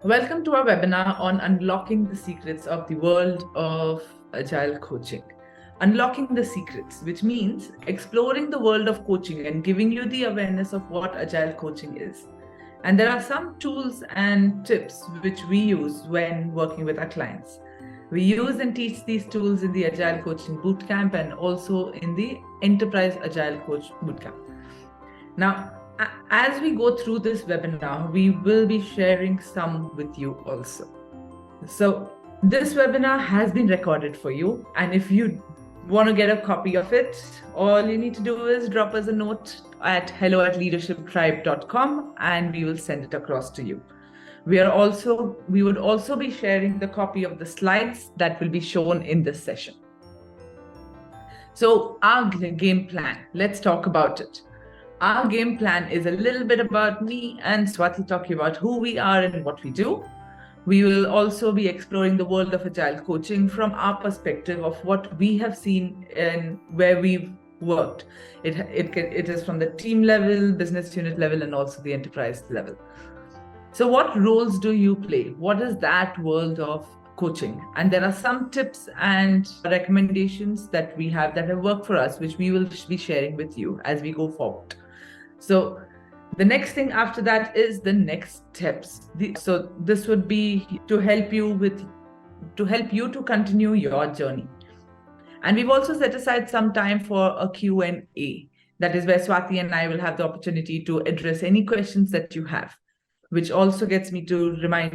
Welcome to our webinar on unlocking the secrets of the world of Agile Coaching. Unlocking the secrets, which means exploring the world of coaching and giving you the awareness of what Agile Coaching is. And there are some tools and tips which we use when working with our clients. We use and teach these tools in the Agile Coaching Bootcamp and also in the Enterprise Agile Coach Bootcamp. Now, as we go through this webinar, we will be sharing some with you also. So this webinar has been recorded for you. And if you want to get a copy of it, all you need to do is drop us a note at hello@leadershiptribe.com and we will send it across to you. We would also be sharing the copy of the slides that will be shown in this session. So our game plan, let's talk about it. Our game plan is a little bit about me and Swati talking about who we are and what we do. We will also be exploring the world of Agile Coaching from our perspective of what we have seen and where we've worked. It is from the team level, business unit level, and also the enterprise level. So what roles do you play? What is that world of coaching? And there are some tips and recommendations that we have that have worked for us, which we will be sharing with you as we go forward. So the next thing after that is the next steps. So this would be to help you to continue your journey. And we've also set aside some time for a Q&A. That is where Swati and I will have the opportunity to address any questions that you have, which also gets me to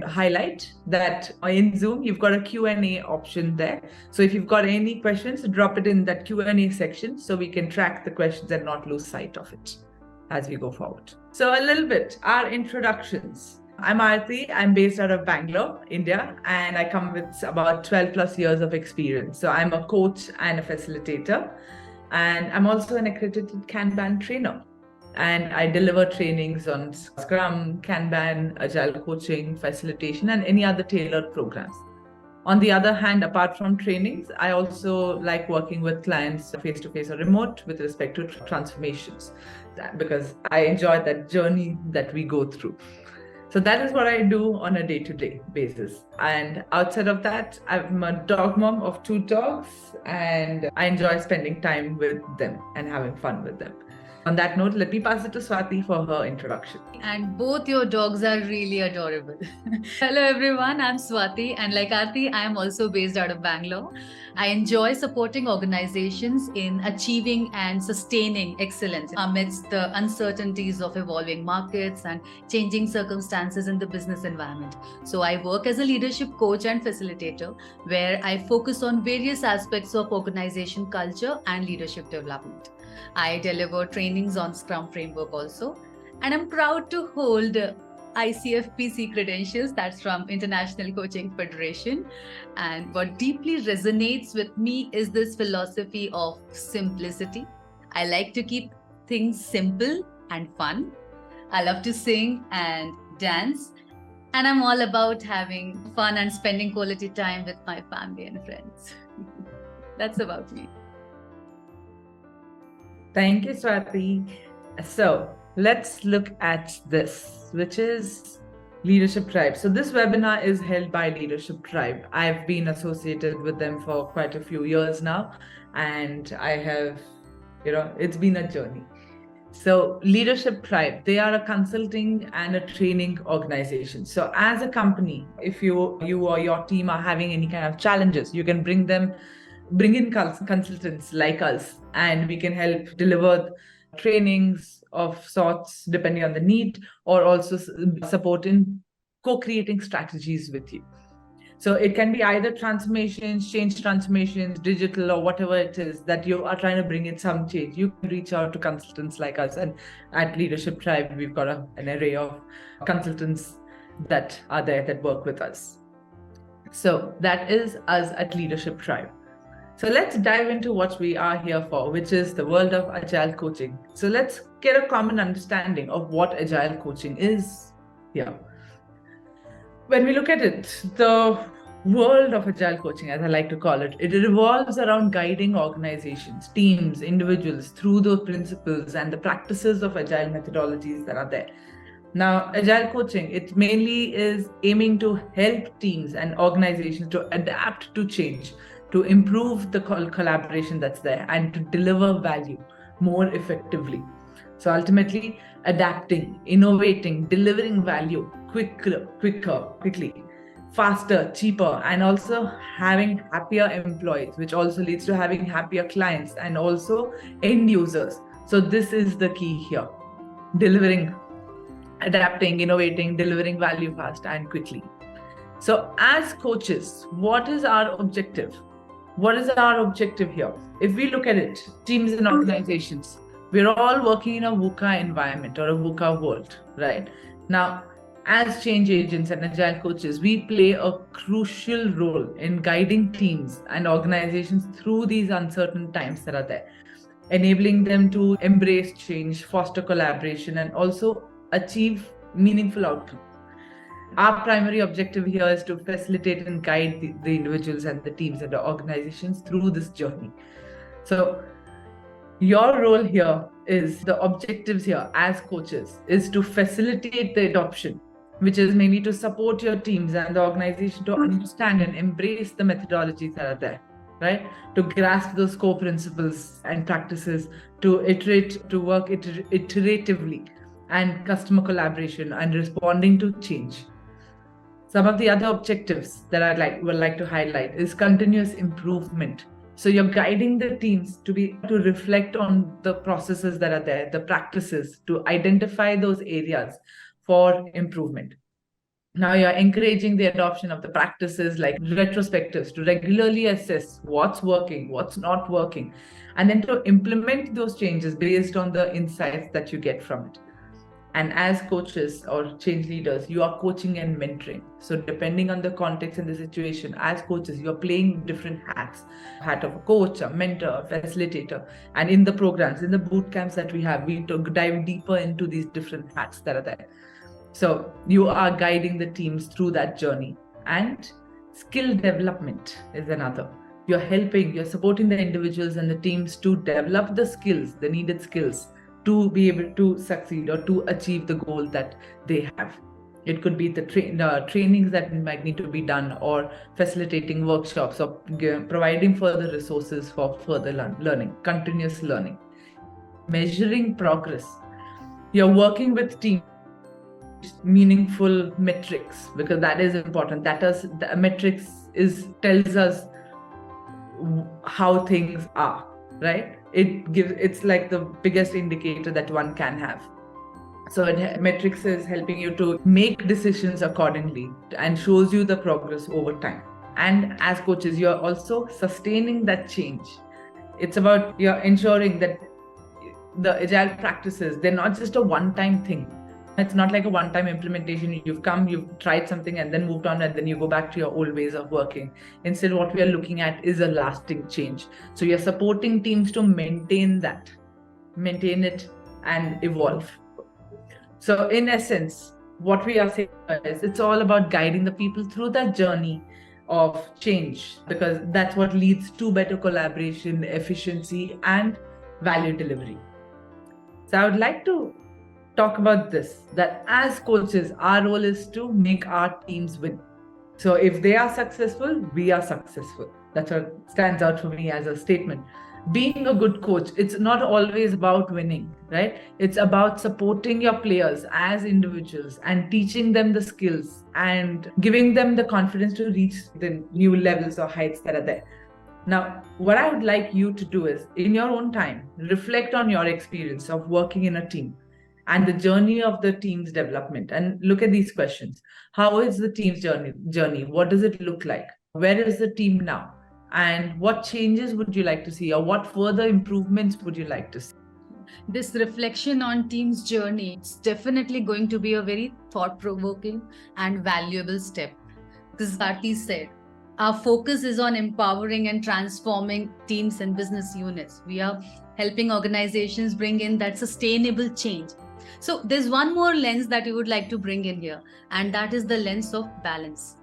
highlight that in Zoom, you've got a Q&A option there. So if you've got any questions, drop it in that Q&A section so we can track the questions and not lose sight of it as we go forward. So a little bit, our introductions. I'm Aarti, I'm based out of Bangalore, India, and I come with about 12 plus years of experience. So I'm a coach and a facilitator, and I'm also an accredited Kanban trainer. And I deliver trainings on Scrum, Kanban, Agile Coaching, facilitation, and any other tailored programs. On the other hand, apart from trainings, I also like working with clients face-to-face or remote with respect to transformations, because I enjoy that journey that we go through. So that is what I do on a day-to-day basis. And outside of that, I'm a dog mom of 2 dogs, and I enjoy spending time with them and having fun with them. On that note, let me pass it to Swati for her introduction. And both your dogs are really adorable. Hello everyone, I'm Swati, and like Aarti, I am also based out of Bangalore. I enjoy supporting organizations in achieving and sustaining excellence amidst the uncertainties of evolving markets and changing circumstances in the business environment. So I work as a leadership coach and facilitator, where I focus on various aspects of organization culture and leadership development. I deliver trainings on Scrum framework also, and I'm proud to hold ICFPC credentials, that's from International Coaching Federation. And what deeply resonates with me is this philosophy of simplicity. I like to keep things simple and fun. I love to sing and dance, and I'm all about having fun and spending quality time with my family and friends. That's about me. Thank you, Swati. So let's look at this, which is Leadership Tribe. So this webinar is held by Leadership Tribe. I've been associated with them for quite a few years now, and I have, it's been a journey. So Leadership Tribe, they are a consulting and a training organization. So as a company, if you or your team are having any kind of challenges, you can bring in consultants like us, and we can help deliver trainings of sorts depending on the need, or also support in co-creating strategies with you. So it can be either transformations, change transformations, digital, or whatever it is that you are trying to bring in some change. You can reach out to consultants like us, and at Leadership Tribe, we've got an array of consultants that are there that work with us. So that is us at Leadership Tribe. So let's dive into what we are here for, which is the world of Agile Coaching. So let's get a common understanding of what Agile Coaching is here. When we look at it, the world of Agile Coaching, as I like to call it, it revolves around guiding organizations, teams, individuals through those principles and the practices of Agile methodologies that are there. Now, Agile Coaching, it mainly is aiming to help teams and organizations to adapt to change, to improve the collaboration that's there, and to deliver value more effectively. So ultimately, adapting, innovating, delivering value quickly, faster, cheaper, and also having happier employees, which also leads to having happier clients and also end users. So this is the key here: delivering, adapting, innovating, delivering value fast and quickly. So, as coaches, what is our objective? What is our objective here? If we look at it, teams and organizations, we're all working in a VUCA environment or a VUCA world, right? Now, as change agents and agile coaches, we play a crucial role in guiding teams and organizations through these uncertain times that are there, enabling them to embrace change, foster collaboration, and also achieve meaningful outcomes. Our primary objective here is to facilitate and guide the individuals and the teams and the organizations through this journey. So your role here is, the objectives here as coaches is to facilitate the adoption, which is mainly to support your teams and the organization to understand and embrace the methodologies that are there, right? To grasp those core principles and practices, to iterate, to work iteratively, and customer collaboration and responding to change. Some of the other objectives that would like to highlight is continuous improvement. So you're guiding the teams to reflect on the processes that are there, the practices, to identify those areas for improvement. Now you're encouraging the adoption of the practices like retrospectives to regularly assess what's working, what's not working, and then to implement those changes based on the insights that you get from it. And as coaches or change leaders, you are coaching and mentoring. So depending on the context and the situation, as coaches, you're playing different hats: hat of a coach, a mentor, a facilitator. And in the programs, in the boot camps that we have, we dive deeper into these different hats that are there. So you are guiding the teams through that journey. And skill development is another. You're supporting the individuals and the teams to develop the skills, the needed skills, to be able to succeed or to achieve the goal that they have. It could be the trainings that might need to be done, or facilitating workshops, or providing further resources for further learning, continuous learning. Measuring progress. You're working with teams, meaningful metrics, because that is important. The metrics tells us how things are, right? It's like the biggest indicator that one can have. So metrics is helping you to make decisions accordingly and shows you the progress over time. And as coaches, you're also sustaining that change. It's about you're ensuring that the agile practices, they're not just a one-time thing. It's not like a one-time implementation. You've tried something and then moved on, and then you go back to your old ways of working. Instead, what we are looking at is a lasting change. So you're supporting teams to maintain it and evolve. So in essence, what we are saying is it's all about guiding the people through that journey of change, because that's what leads to better collaboration, efficiency, and value delivery. So I would like to talk about this, that as coaches, our role is to make our teams win. So if they are successful, we are successful. That's what stands out for me as a statement. Being a good coach, it's not always about winning, right? It's about supporting your players as individuals and teaching them the skills and giving them the confidence to reach the new levels or heights that are there. Now, what I would like you to do is, in your own time, reflect on your experience of working in a team and the journey of the team's development, and look at these questions. How is the team's journey? What does it look like? Where is the team now? And what changes would you like to see, or what further improvements would you like to see? This reflection on team's journey is definitely going to be a very thought-provoking and valuable step. Because Aarti said, our focus is on empowering and transforming teams and business units. We are helping organizations bring in that sustainable change. So there's one more lens that we would like to bring in here, and that is the lens of balance.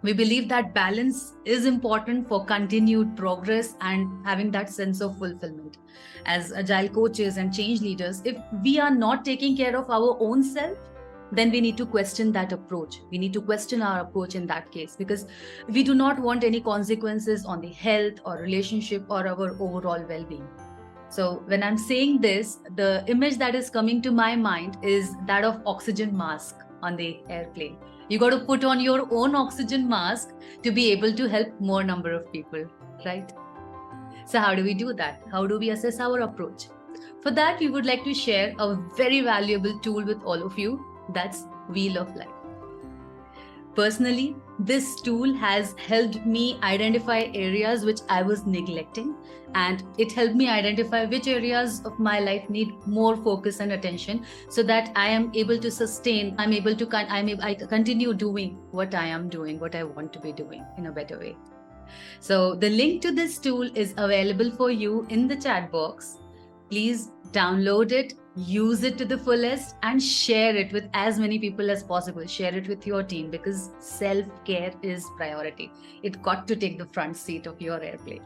We believe that balance is important for continued progress and having that sense of fulfillment. As agile coaches and change leaders, if we are not taking care of our own self, then we need to question that approach. We need to question our approach in that case, because we do not want any consequences on the health or relationship or our overall well-being. So when I'm saying this, the image that is coming to my mind is that of oxygen mask on the airplane. You got to put on your own oxygen mask to be able to help more number of people, right? So how do we do that? How do we assess our approach? For that, we would like to share a very valuable tool with all of you. That's Wheel of Life. Personally, this tool has helped me identify areas which I was neglecting, and it helped me identify which areas of my life need more focus and attention, so that I am able to sustain, I continue doing what I am doing, what I want to be doing in a better way. So the link to this tool is available for you in the chat box. Please download it, use it to the fullest, and share it with as many people as possible. Share it with your team, because self-care is priority. It got to take the front seat of your airplane.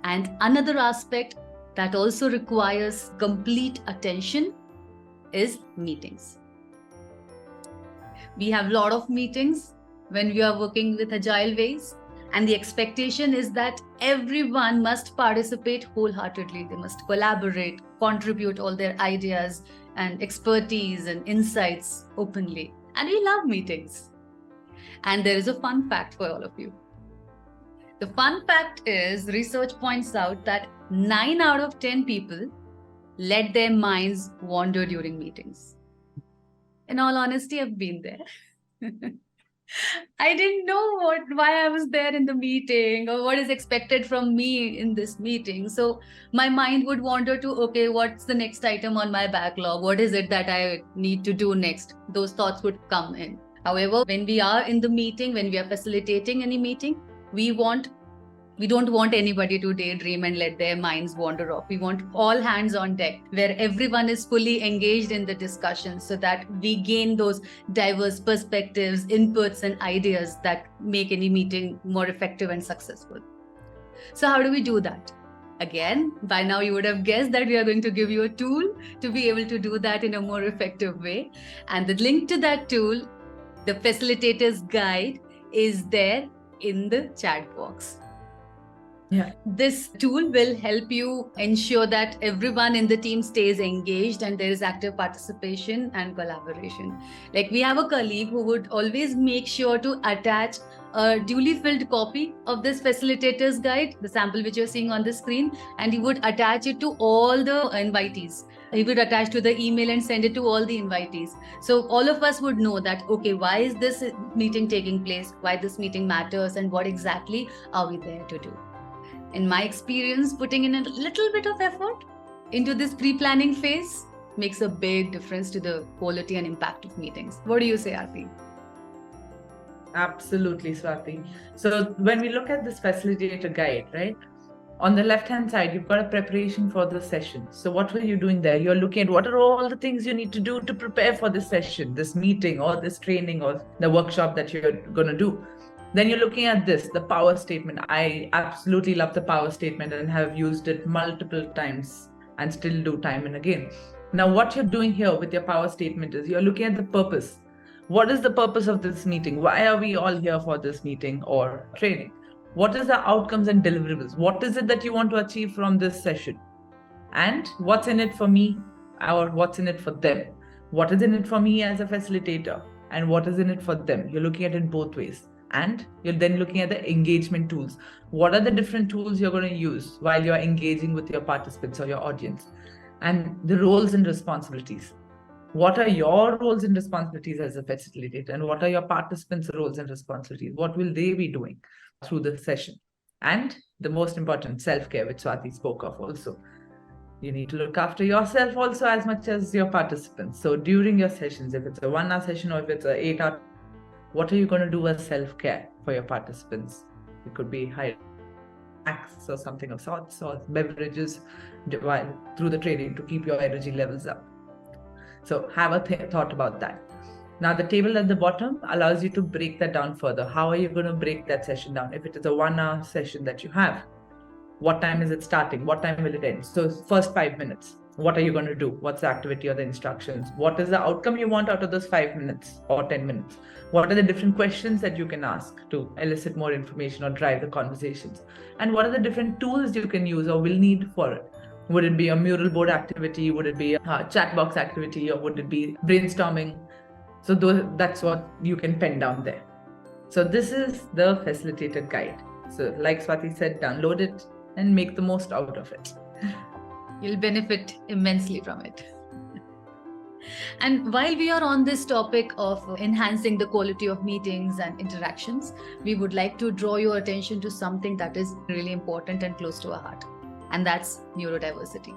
And another aspect that also requires complete attention is meetings. We have a lot of meetings when we are working with Agile ways. And the expectation is that everyone must participate wholeheartedly. They must collaborate, contribute all their ideas and expertise and insights openly. And we love meetings. And there is a fun fact for all of you. The fun fact is, research points out that 9 out of 10 people let their minds wander during meetings. In all honesty, I've been there. I didn't know why I was there in the meeting or what is expected from me in this meeting. So my mind would wander to, okay, what's the next item on my backlog? What is it that I need to do next? Those thoughts would come in. However, when we are in the meeting, when we are facilitating any meeting, we don't want anybody to daydream and let their minds wander off. We want all hands on deck, where everyone is fully engaged in the discussion, so that we gain those diverse perspectives, inputs, and ideas that make any meeting more effective and successful. So how do we do that? Again, by now you would have guessed that we are going to give you a tool to be able to do that in a more effective way. And the link to that tool, the facilitator's guide, is there in the chat box. Yeah. This tool will help you ensure that everyone in the team stays engaged and there is active participation and collaboration. Like, we have a colleague who would always make sure to attach a duly filled copy of this facilitator's guide, the sample which you're seeing on the screen, and he would attach it to all the invitees. He would attach to the email and send it to all the invitees. So all of us would know that, okay, why is this meeting taking place, why this meeting matters, and what exactly are we there to do. In my experience, putting in a little bit of effort into this pre-planning phase makes a big difference to the quality and impact of meetings. What do you say, Aarti? Absolutely, Swati. So when we look at this facilitator guide, right? On the left-hand side, you've got a preparation for the session. So what were you doing there? You're looking at what are all the things you need to do to prepare for this session, this meeting, or this training, or the workshop that you're going to do. Then you're looking at this, the power statement. I absolutely love the power statement and have used it multiple times and still do time and again. Now, what you're doing here with your power statement is you're looking at the purpose. What is the purpose of this meeting? Why are we all here for this meeting or training? What is the outcomes and deliverables? What is it that you want to achieve from this session? And what's in it for me, or what's in it for them? What is in it for me as a facilitator, and what is in it for them? You're looking at it both ways. And you're then looking at the engagement tools. What are the different tools you're going to use while you're engaging with your participants or your audience? And the roles and responsibilities. What are your roles and responsibilities as a facilitator? And what are your participants' roles and responsibilities? What will they be doing through the session? And the most important, self-care, which Swati spoke of also. You need to look after yourself also as much as your participants. So during your sessions, if it's a 1 hour session or if it's an 8 hour, what are you going to do as self-care for your participants? It could be high snacks or something of sorts, or beverages through the training to keep your energy levels up. So have a thought about that. Now, the table at the bottom allows you to break that down further. How are you going to break that session down? If it is a 1 hour session that you have, what time is it starting? What time will it end? So first 5 minutes. What are you going to do? What's the activity or the instructions? What is the outcome you want out of those 5 minutes or 10 minutes? What are the different questions that you can ask to elicit more information or drive the conversations? And what are the different tools you can use or will need for it? Would it be a mural board activity? Would it be a chat box activity? Or would it be brainstorming? So that's what you can pen down there. So this is the facilitated guide. So like Swati said, download it and make the most out of it. You'll benefit immensely from it. And while we are on this topic of enhancing the quality of meetings and interactions, we would like to draw your attention to something that is really important and close to our heart, and that's neurodiversity.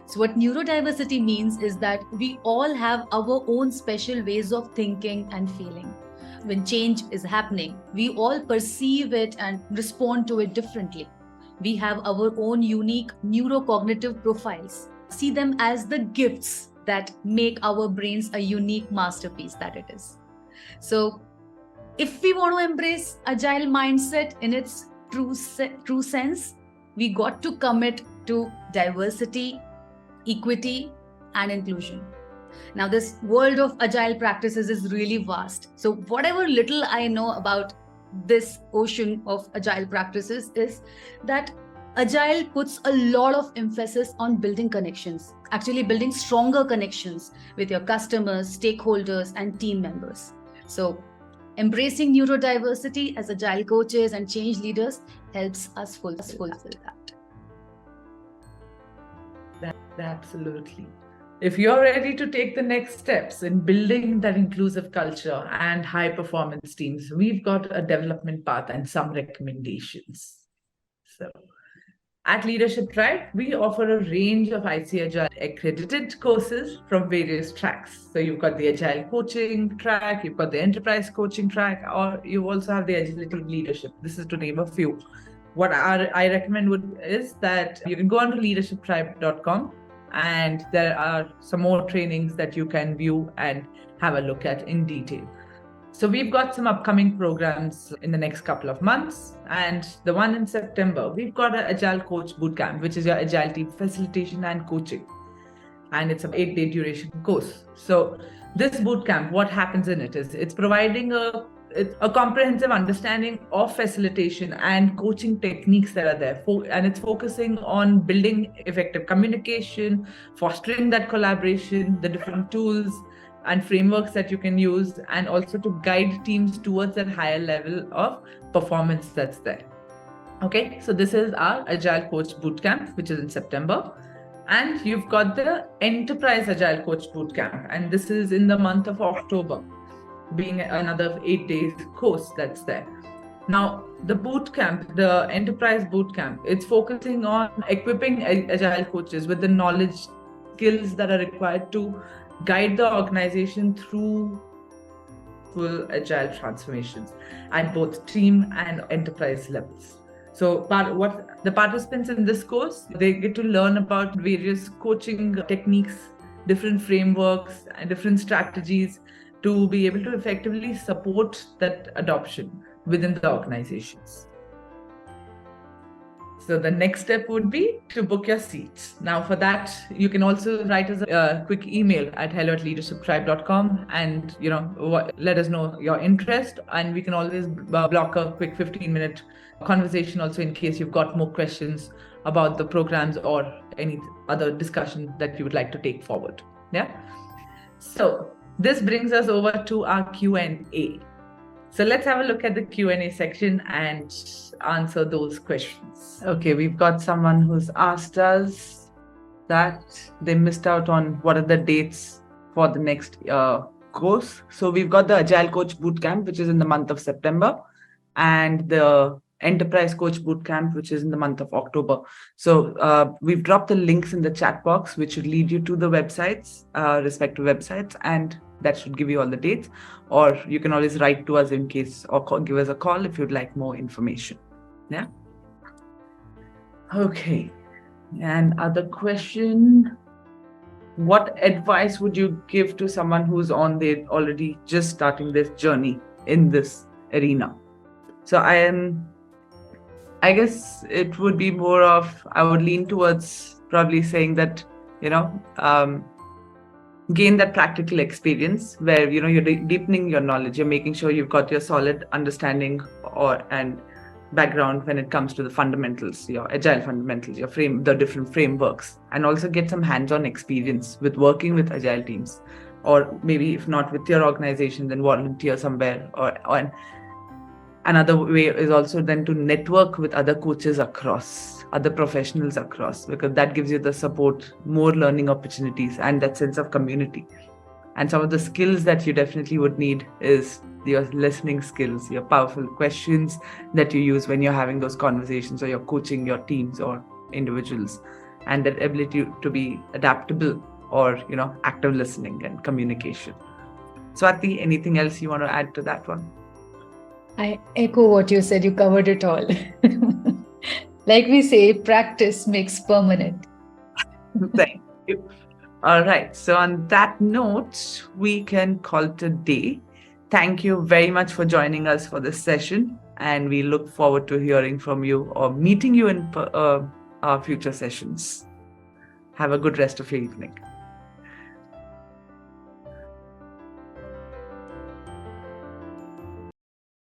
So what neurodiversity means is that we all have our own special ways of thinking and feeling. When change is happening, we all perceive it and respond to it differently. We have our own unique neurocognitive profiles. See them as the gifts that make our brains a unique masterpiece that it is. So if we want to embrace agile mindset in its true sense, we got to commit to diversity, equity, and inclusion. Now, this world of agile practices is really vast. So whatever little I know about this ocean of agile practices is that agile puts a lot of emphasis on building connections, actually building stronger connections with your customers, stakeholders, and team members. So embracing neurodiversity as agile coaches and change leaders helps us fulfill that. Absolutely. If you're ready to take the next steps in building that inclusive culture and high performance teams, we've got a development path and some recommendations. So at Leadership Tribe, we offer a range of IC Agile accredited courses from various tracks. So you've got the Agile Coaching track, you've got the Enterprise Coaching track, or you also have the Agility Leadership. This is to name a few. What I recommend is that you can go on to leadershiptribe.com, and there are some more trainings that you can view and have a look at in detail. So we've got some upcoming programs in the next couple of months. And the one in September, we've got an Agile Coach Bootcamp, which is your Agile team facilitation and coaching. And it's an 8-day duration course. So this bootcamp, what happens in it is it's providing a comprehensive understanding of facilitation and coaching techniques that are there. And it's focusing on building effective communication, fostering that collaboration, the different tools and frameworks that you can use, and also to guide teams towards that higher level of performance that's there. Okay, so this is our Agile Coach Bootcamp, which is in September. And you've got the Enterprise Agile Coach Bootcamp, and this is in the month of October, being another 8-day course that's there. Now, the bootcamp, the Enterprise Bootcamp, it's focusing on equipping Agile coaches with the knowledge, skills that are required to guide the organization through full Agile transformations at both team and enterprise levels. So what the participants in this course, they get to learn about various coaching techniques, different frameworks, and different strategies to be able to effectively support that adoption within the organizations. So the next step would be to book your seats. Now for that, you can also write us a quick email at hello@leadershiptribe.com and let us know your interest, and we can always block a quick 15-minute conversation also in case you've got more questions about the programs or any other discussion that you would like to take forward. Yeah. So this brings us over to our Q&A. So let's have a look at the Q&A section and answer those questions. Okay, we've got someone who's asked us that they missed out on what are the dates for the next course. So we've got the Agile Coach Bootcamp, which is in the month of September, and the Enterprise Coach Bootcamp, which is in the month of October. So we've dropped the links in the chat box, which should lead you to the websites, respective websites, and that should give you all the dates. Or you can always write to us in case, or give us a call if you'd like more information. Yeah. Okay. And other question: what advice would you give to someone who's already just starting this journey in this arena? So I guess it would be more of, I would lean towards probably saying that gain that practical experience where you're deepening your knowledge. You're making sure you've got your solid understanding and background when it comes to the fundamentals, your agile fundamentals, the different frameworks, and also get some hands-on experience with working with agile teams, or maybe if not with your organization, then volunteer somewhere. Or another way is also then to network with other coaches across, other professionals across, because that gives you the support, more learning opportunities, and that sense of community. And some of the skills that you definitely would need is your listening skills, your powerful questions that you use when you're having those conversations, or you're coaching your teams or individuals, and that ability to be adaptable, or active listening and communication. Swati, anything else you want to add to that one? I echo what you said. You covered it all. Like we say, practice makes permanent. Thank you. All right. So on that note, we can call it a day. Thank you very much for joining us for this session. And we look forward to hearing from you or meeting you in our future sessions. Have a good rest of your evening.